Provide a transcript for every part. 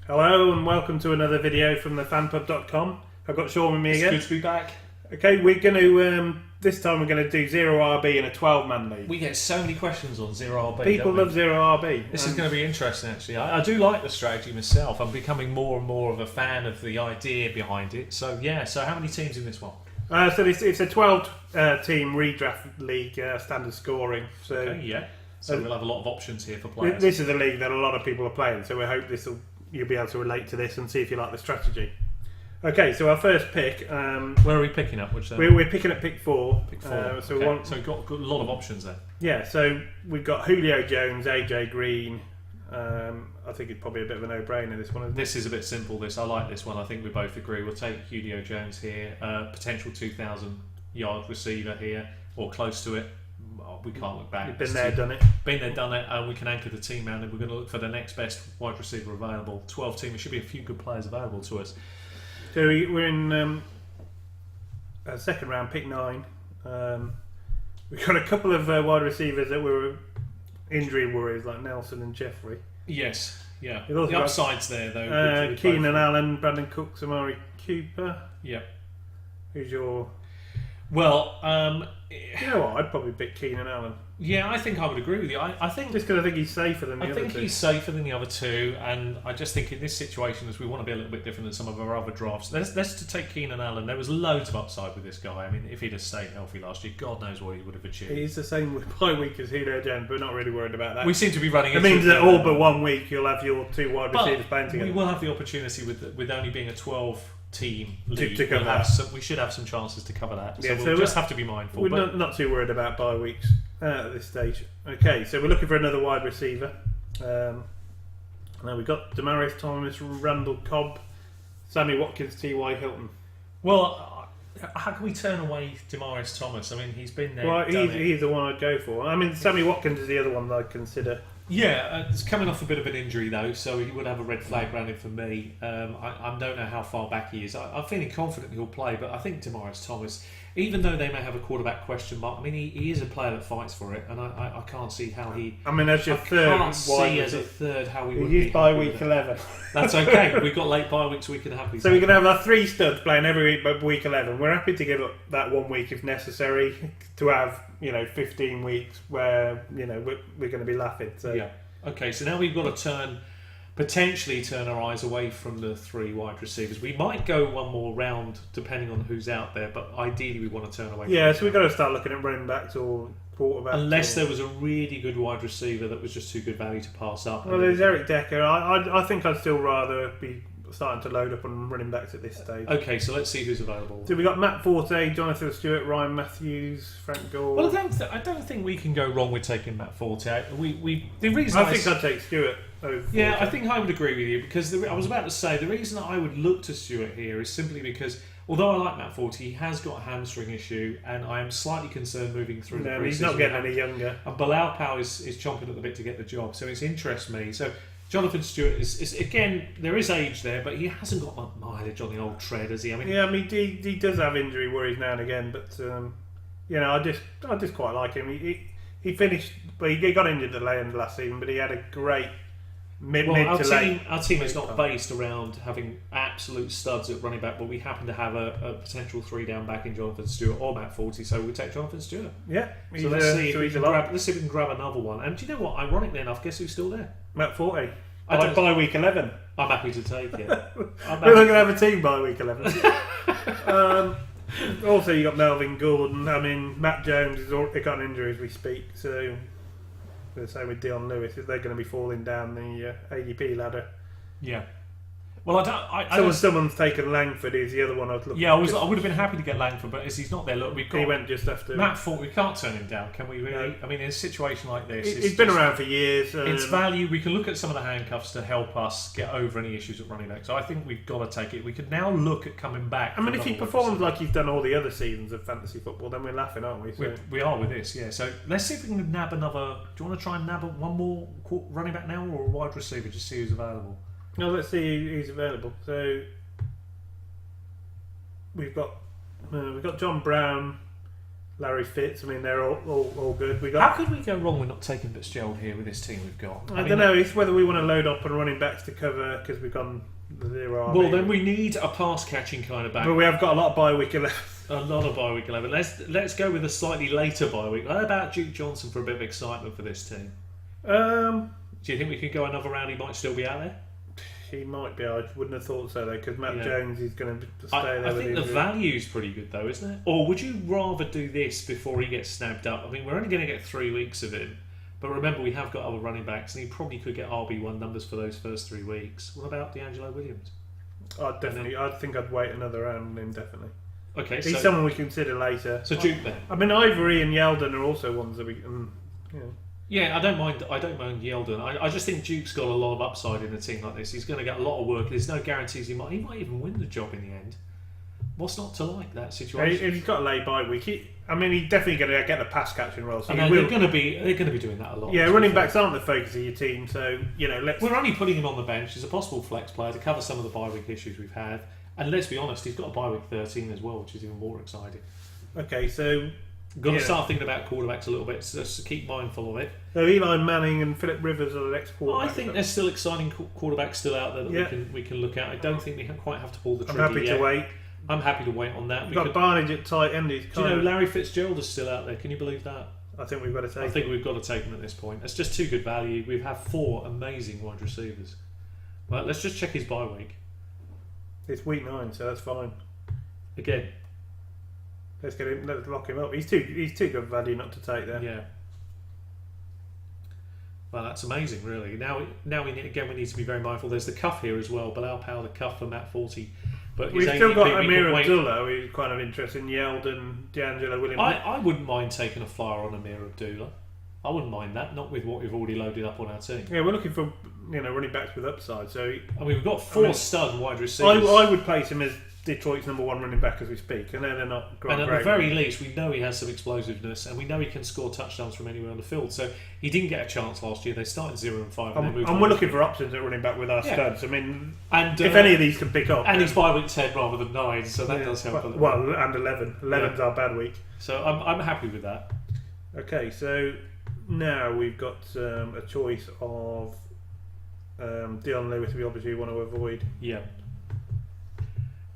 Hello and welcome to another video from thefanpub.com. I've got Sean with me again. It's good to be back. Okay, we're going to, this time we're going to do 0RB in a 12-man league. We get so many questions on 0RB. People love 0RB. This is going to be interesting actually. I do like the strategy myself. I'm becoming more and more of a fan of the idea behind it. So yeah, so how many teams in this one? So it's a 12-team redraft league, standard scoring. So Okay, yeah. So we'll have a lot of options here for players. This is a league that a lot of people are playing, so we hope you'll be able to relate to this and see if you like the strategy. Okay, so our first pick. Where are we picking up? We're picking up pick 4. Pick 4. So we've got a lot of options there. Yeah, so we've got Julio Jones, AJ Green. I think it's probably a bit of a no-brainer, this one. This is a bit simple, this. I like this one. I think we both agree. We'll take Julio Jones here. Potential 2,000-yard receiver here, or close to it. We can't look back. You've been there, done it. Been there, done it. We can anchor the team around it. We're going to look for the next best wide receiver available. 12 team. There should be a few good players available to us. So we're in a second round, pick 9. We've got a couple of wide receivers that were injury worries, like Nelson and Jeffrey. Yes, yeah. The upside's there, though. Keenan Allen, Brandon Cooks, Amari Cooper. Yeah. Who's your... Well, you know what? I'd probably pick Keenan Allen. Yeah, I think I would agree with you. I think just because I think he's safer than the other two. I think he's safer than the other two, and I just think in this situation, as we want to be a little bit different than some of our other drafts, let's to take Keenan Allen. There was loads of upside with this guy. I mean, if he'd have stayed healthy last year, God knows what he would have achieved. He's the same with bye week as Julio Jones, but we're not really worried about that. We seem to be running. It means that all but 1 week you'll have your 2 wide receivers playing together. We will have the opportunity with only being a 12-team league. To cover that. We should have some chances to cover that. Yeah, so we'll just have to be mindful. We're not too worried about bye weeks at this stage. Okay, so we're looking for another wide receiver. Now we've got Demaryius Thomas, Randall Cobb, Sammy Watkins, T.Y. Hilton. Well, how can we turn away Demaryius Thomas? I mean, he's been there. Well, he's the one I'd go for. I mean, Sammy Watkins is the other one that I'd consider. Yeah, it's coming off a bit of an injury though, so he would have a red flag around him for me. I don't know how far back he is. I'm feeling confident he'll play, but I think Demaryius Thomas, even though they may have a quarterback question mark, I mean, he is a player that fights for it, and I can't see how he... I mean, as your third... I can't see as a third how he would be. He's by week 11. That's okay. We've got late bye weeks, so we can happily... So we can have our 3 studs playing every week by week 11. We're happy to give up that 1 week if necessary to have, 15 weeks where, we're going to be laughing. So. Yeah. Okay, so now we've got to potentially turn our eyes away from the 3 wide receivers. We might go one more round depending on who's out there, but ideally we want to turn away. Yeah, so we've got to start looking at running backs or quarterbacks. Unless there was a really good wide receiver that was just too good value to pass up. Well, there's Eric Decker. I think I'd still rather be starting to load up on running backs at this stage. Okay, so let's see who's available. So we got Matt Forte, Jonathan Stewart, Ryan Matthews, Frank Gore. Well, I don't think we can go wrong with taking Matt Forte. The reason I think I'd take Stewart over Forte. Yeah, I think I would agree with you because I was about to say the reason I would look to Stewart here is simply because although I like Matt Forte, he has got a hamstring issue, and I am slightly concerned moving through. No, he's not getting any younger. And Bilal Powell is chomping at the bit to get the job, so it interests me. So Jonathan Stewart is again, there is age there, but he hasn't got much mileage on the old tread, has he? I mean, he does have injury worries now and again, but I just quite like him. He finished, but he got injured at the end of last season, but he had a great mid to late. Our team is not based around having absolute studs at running back, but we happen to have a potential 3-down back in Jonathan Stewart or Matt Forte, so we take Jonathan Stewart. Yeah. So let's see if we can grab another one. And do you know what? Ironically enough, guess who's still there? Matt Forte. By week 11. I'm happy to take it. We're not going to have a team by week 11. Also, you got Melvin Gordon. I mean, Matt Jones has already got an injury as we speak, so the same with Dion Lewis. They're going to be falling down the ADP ladder. Yeah. Well, someone's taken Langford. He's the other one I was looking. Yeah, I would have been happy to get Langford, but as he's not there, look, he went just after Matt Forte. We can't turn him down, can we? Really? No. I mean, in a situation like this, he's been around for years. It's value. We can look at some of the handcuffs to help us get over any issues at running back. So I think we've got to take it. We could now look at coming back. I mean, if he performs like he's done all the other seasons of fantasy football, then we're laughing, aren't we? So. We are with this, yeah. So let's see if we can nab another. Do you want to try and nab one more running back now, or a wide receiver? Just see who's available. No, let's see who's available. So we've got John Brown, Larry Fitz. I mean, they're all good. How could we go wrong with not taking Fitzgerald here with this team we've got? I don't know. It's whether we want to load up on running backs to cover because we've gone the 0 RB. Well, then we need a pass catching kind of back. But we have got a lot of bye week 11. A lot of bye week 11. Let's go with a slightly later bye week. How about Duke Johnson for a bit of excitement for this team? Do you think we could go another round? He might still be out there. He might be. I wouldn't have thought so though, because Matt Jones is going to stay there. I think the value's pretty good though, isn't it? Or would you rather do this before he gets snapped up? I mean, we're only going to get 3 weeks of him, but remember we have got other running backs, and he probably could get RB1 numbers for those first 3 weeks. What about D'Angelo Williams? I think I'd wait another round on him definitely. Okay, he's someone we consider later. So Duke then. I mean, Ivory and Yeldon are also ones that we can. Yeah, I don't mind Yeldon. I just think Duke's got a lot of upside in a team like this. He's going to get a lot of work. There's no guarantees he might even win the job in the end. What's not to like that situation? If he's got a lay bye week, he's definitely going to get the pass catching role. So they're going to be doing that a lot. Yeah, running backs aren't the focus of your team, so we're only putting him on the bench as a possible flex player to cover some of the bye week issues we've had. And let's be honest, he's got a bye week 13 as well, which is even more exciting. Okay, so got to start thinking about quarterbacks a little bit, so just keep mindful of it. So Eli Manning and Philip Rivers are the next quarterbacks. I think there's still exciting quarterbacks still out there that we can look at. I don't think we quite have to pull the trigger. I'm happy to wait. I'm happy to wait on that. We've got Barnage at tight end. Do you know Larry Fitzgerald is still out there? Can you believe that? I think we've got to take him. I think we've got to take him at this point. It's just too good value. We have 4 amazing wide receivers. Well, let's just check his bye week. It's week 9, so that's fine. Again, let's get him. Let's lock him up. He's too good value not to take there. Yeah. Well, that's amazing, really. Now we need to be very mindful. There's the cuff here as well. Bilal Powell, the cuff for Matt 40. But we've still got Amir Abdullah, who's kind of interesting. Yeldon, D'Angelo Williams. I wouldn't mind taking a flyer on Amir Abdullah. I wouldn't mind that. Not with what we've already loaded up on our team. Yeah, we're looking for running backs with upside. So we've got 4 stud wide receivers. I would place him as Detroit's number 1 running back as we speak, and they're not great. And at the very least, we know he has some explosiveness, and we know he can score touchdowns from anywhere on the field. So he didn't get a chance last year. They started 0-5, and we're looking for options at running back with our studs. I mean, and if any of these can pick up, and he's bye week 10 rather than 9, so that does help a little. Well, and 11. 11's our bad week. So I'm happy with that. Okay, so now we've got a choice of Dion Lewis. We obviously want to avoid. Yeah.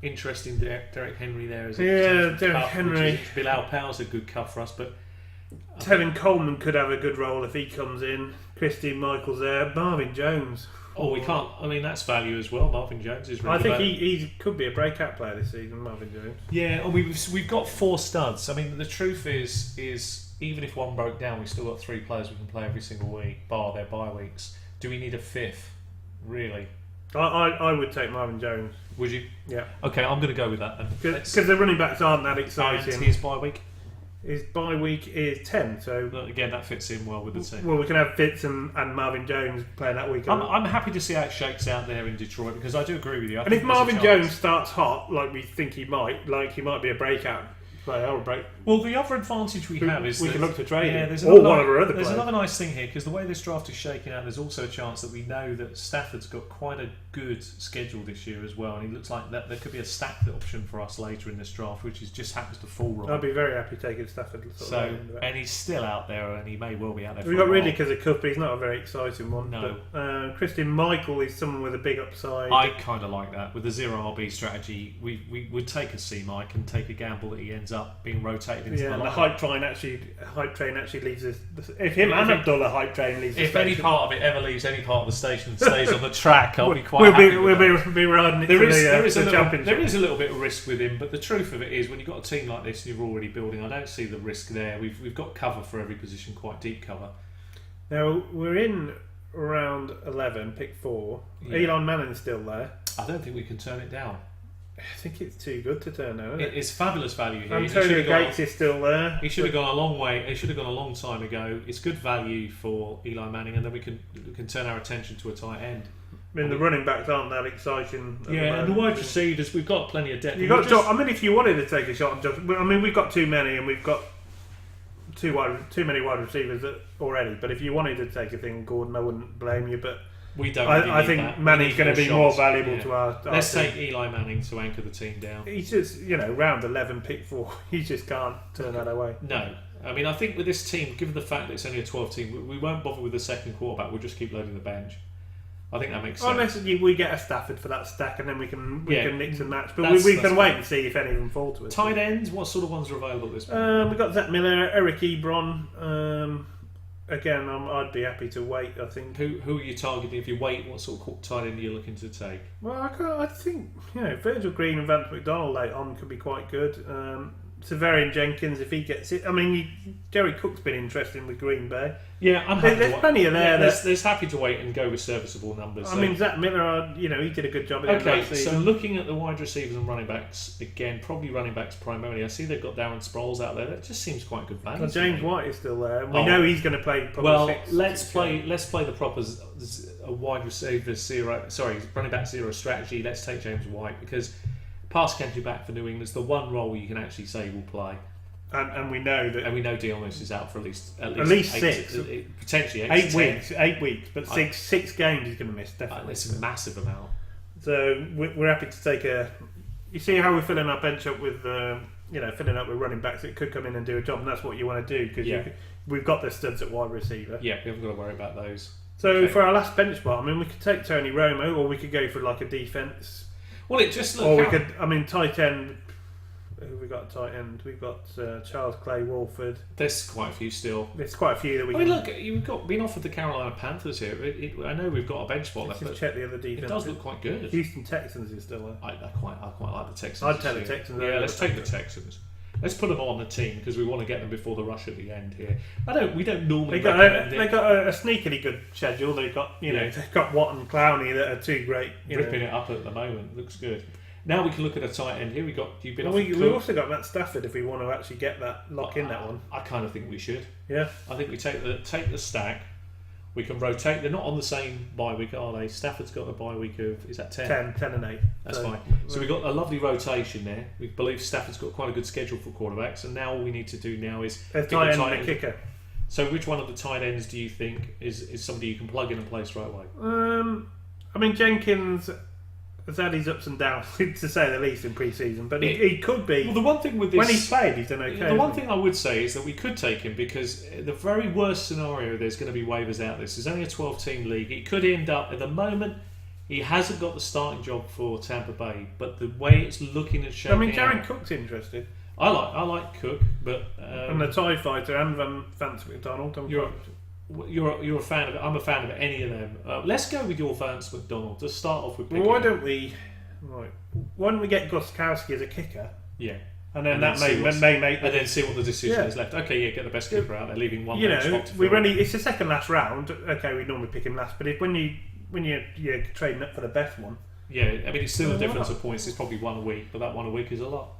Interesting, Derek Henry there. Derek Henry. Bilal Powell's a good cut for us, but Tevin Coleman could have a good role if he comes in. Christian Michael's there. Marvin Jones. Oh, we can't. I mean, that's value as well. Marvin Jones is. Really I think he could be a breakout player this season. Marvin Jones. Yeah, and we've got 4 studs. I mean, the truth is even if one broke down, we still got 3 players we can play every single week, bar their bye weeks. Do we need a 5th? Really? I would take Marvin Jones. Would you? Yeah. Okay, I'm going to go with that then. Because the running backs aren't that exciting. And his bye week? His bye week is 10, so... Again, that fits in well with the team. Well, we can have Fitz and Marvin Jones playing that week. I'm happy to see how it shakes out there in Detroit, because I do agree with you. And if Marvin Jones starts hot, like we think he might, he might be a breakout player or a break. Well, the other advantage we have is we can look to trade him. There's one of our other There's players. another nice thing here, because the way this draft is shaking out, there's also a chance that we know that Stafford's got quite a good schedule this year as well, and he looks like that there could be a stacked option for us later in this draft, which just happens to fall right. I'd be very happy taking Stafford. And he's still out there, and he may well be out there. We got Ridley because of Cup, but he's not a very exciting one. No. But, Christian Michael is someone with a big upside. I kind of like that. With the 0 RB strategy, we would take a C Mike and take a gamble that he ends up being rotated into the and the lineup. hype train actually leaves us. If him and Abdullah hype train leaves. If any part of it ever leaves any part of the station and stays on the track, I'll be quite. We'll be riding it. There is a little bit of risk with him, but the truth of it is, when you've got a team like this and you're already building, I don't see the risk there. We've got cover for every position, quite deep cover. Now we're in round 11, pick 4. Yeah. Eli Manning's still there. I don't think we can turn it down. I think it's too good to turn down, isn't it? It's fabulous value here. Antonio Gates is still there. He should have gone a long way. He should have gone a long time ago. It's good value for Eli Manning, and then we can turn our attention to a tight end. I mean, the running backs aren't that exciting. And the wide receivers, we've got plenty of depth. If you wanted to take a shot on Josh, I mean, we've got too many, and we've got too many wide receivers already. But if you wanted to take a thing, Gordon, I wouldn't blame you. But We don't. I Really think that. Manning's going to be more shots. valuable to our Let's team. take Eli Manning to anchor the team down. He's just, round 11, pick 4. You just can't turn that away. No. I mean, I think with this team, given the fact that it's only a 12 team, we won't bother with the second quarterback. We'll just keep loading the bench. I think that makes sense. Unless we get a Stafford for that stack, and then we can mix and match. But we can wait and see if any of them fall to us. Tight ends, what sort of ones are available at this point? We've got Zach Miller, Eric Ebron. Again, I'd be happy to wait, I think. Who are you targeting? If you wait, what sort of tight end are you looking to take? Well, I think Virgil Green and Vance McDonald late on could be quite good. Severian Jenkins, if he gets it. I mean, Jerry Cook's been interesting with Green Bay. Yeah, I'm happy. There's plenty of there. There's happy to wait and go with serviceable numbers. I mean, Zach Miller, he did a good job at the last season. So looking at the wide receivers and running backs, again, probably running backs primarily. I see they've got Darren Sproles out there. That just seems quite good value. Well, James White is still there. We know he's going to play probably six. Let's play the proper a wide receiver running back zero strategy. Let's take James White because pass catching back for New England's the one role you can actually say will play. And we know that, and we know Dionis is out for at least 6, potentially 8 weeks, but six games he's going to miss definitely. It's a massive amount. So we're happy to take a. You see how we're filling our bench up with, filling up with running backs that could come in and do a job, and that's what you want to do because we've got the studs at wide receiver. Yeah, we haven't got to worry about those. So for our last bench spot, I mean, we could take Tony Romo, or we could go for like a defense. Well, it just or we could. I mean, tight end. Who we got tight end? We've got Charles Clay Wolford. There's quite a few still. There's quite a few that we. I mean, look, you've been offered the Carolina Panthers here. I know we've got a bench spot left, but check the other defense. It does look quite good. Houston Texans is still there. I quite like the Texans. I'd tell the Texans. Yeah, let's take the Texans. Let's put them on the team because we want to get them before the rush at the end here. We don't normally. They got a sneakily good schedule. They've got they've got Watt and Clowney that are two great. Ripping it up at the moment. Looks good. Now we can look at a tight end here. We've also got Matt Stafford if we want to actually get that in that one. I kind of think we should. Yeah. I think we take the stack. We can rotate. They're not on the same bye week, are they? Stafford's got a bye week of, is that 10? 10 and 8. That's fine. So we've got a lovely rotation there. We believe Stafford's got quite a good schedule for quarterbacks, and now all we need to do now is a tight end and a kicker. So which one of the tight ends do you think is somebody you can plug in and place right away? I mean, Jenkins has had his ups and downs, to say the least, in pre-season, but he could be. Well, the one thing with this, when he's played, he's done okay. The one thing I would say is that we could take him because the very worst scenario, there's going to be waivers out. This is only a 12-team league. It could end up at the moment. He hasn't got the starting job for Tampa Bay, but the way it's looking and shaping. I mean, Jared Cook's interested. I like Cook, but and the TIE Fighter and Vance McDonald. You're a fan of it. I'm a fan of any of them. Let's go with your Vance McDonald to start off with. Why don't we get Gostkowski as a kicker? Yeah, and then that may make. And then see what the decision is left. Okay, yeah, get the best kicker out there, leaving one. It's the second last round. Okay, we normally pick him last, but when you're trading up for the best one. Yeah, I mean it's still a difference of points. It's probably 1 a week, but that 1 a week is a lot.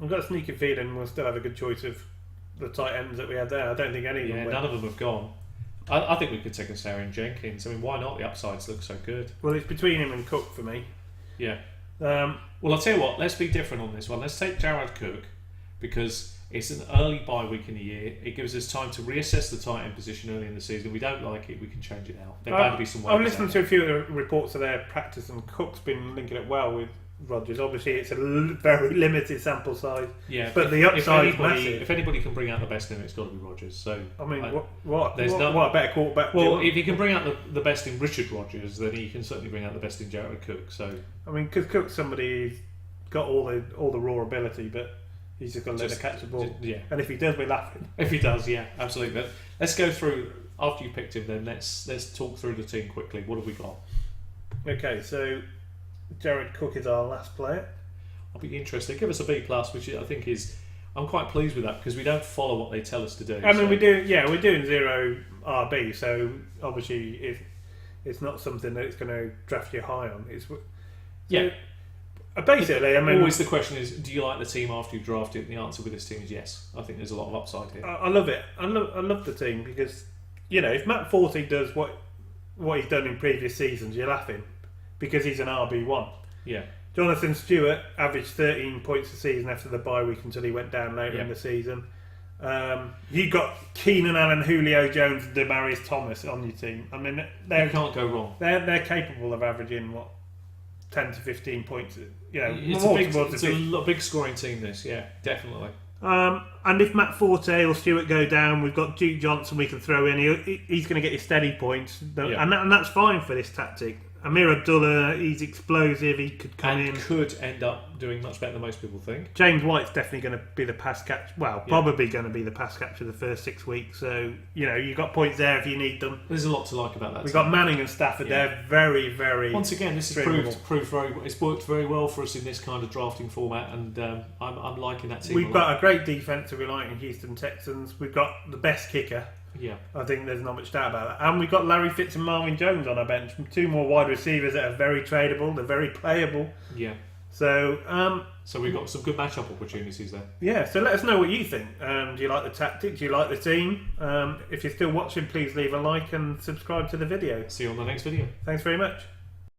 I've got a sneaky feeling we'll still have a good choice of the tight ends that we had there. I don't think any of them. None of them have gone. I think we could take a Severian Jenkins. I mean, why not? The upsides look so good. Well, it's between him and Cook for me. Yeah. Well, I'll tell you what. Let's be different on this one. Let's take Jared Cook because it's an early bye week in the year. It gives us time to reassess the tight end position early in the season. If we don't like it, we can change it out. There bound to be some. I've listened to a few of the reports of their practice, and Cook's been linking it well with Rodgers. Obviously, it's a very limited sample size. Yeah, but the upside is massive. If anybody can bring out the best in it, it's got to be Rodgers. So I mean, what a better quarterback? Well, if he can bring out the best in Richard Rodgers, then he can certainly bring out the best in Jared Cook. So I mean, because Cook's somebody who's got all the raw ability, but he's just got to learn to catch the ball. And if he does, we're laughing. If he does, yeah, absolutely. But let's go through after you picked him. Then let's talk through the team quickly. What have we got? Okay, so Jared Cook is our last player. I'll be interested. Give us a B+, which I think is. I'm quite pleased with that because we don't follow what they tell us to do. I mean, we do. Yeah, we're doing 0 RB, so obviously it's not something that it's going to draft you high on. Basically, I mean, always the question is, do you like the team after you've drafted? And the answer with this team is yes. I think there's a lot of upside here. I love it. I love the team because if Matt Forte does what he's done in previous seasons, you're laughing because he's an RB1. Yeah. Jonathan Stewart averaged 13 points a season after the bye week until he went down later in the season. You've got Keenan Allen, Julio Jones, and Demaryius Thomas on your team. I mean, You can't go wrong. they're capable of averaging 10 to 15 points. You know, It's a big scoring team. This, yeah, definitely. And if Matt Forte or Stewart go down, we've got Duke Johnson we can throw in. He's going to get his steady points, and that's fine for this tactic. Amir Abdullah, he's explosive. He could come in. Could end up doing much better than most people think. James White's definitely going to be the pass catch. Well, probably going to be the pass catcher the first 6 weeks. So you've got points there if you need them. There's a lot to like about that. We've got Manning and Stafford. They're very, very. Once again, this has proved very. It's worked very well for us in this kind of drafting format, and I'm liking that team. We've got a great defense to rely on in Houston Texans. We've got the best kicker. Yeah, I think there's not much doubt about that. And we've got Larry Fitz and Marvin Jones on our bench. 2 more wide receivers that are very tradable. They're very playable. Yeah. So we've got some good matchup opportunities there. Yeah, so let us know what you think. Do you like the tactics? Do you like the team? If you're still watching, please leave a like and subscribe to the video. See you on the next video. Thanks very much.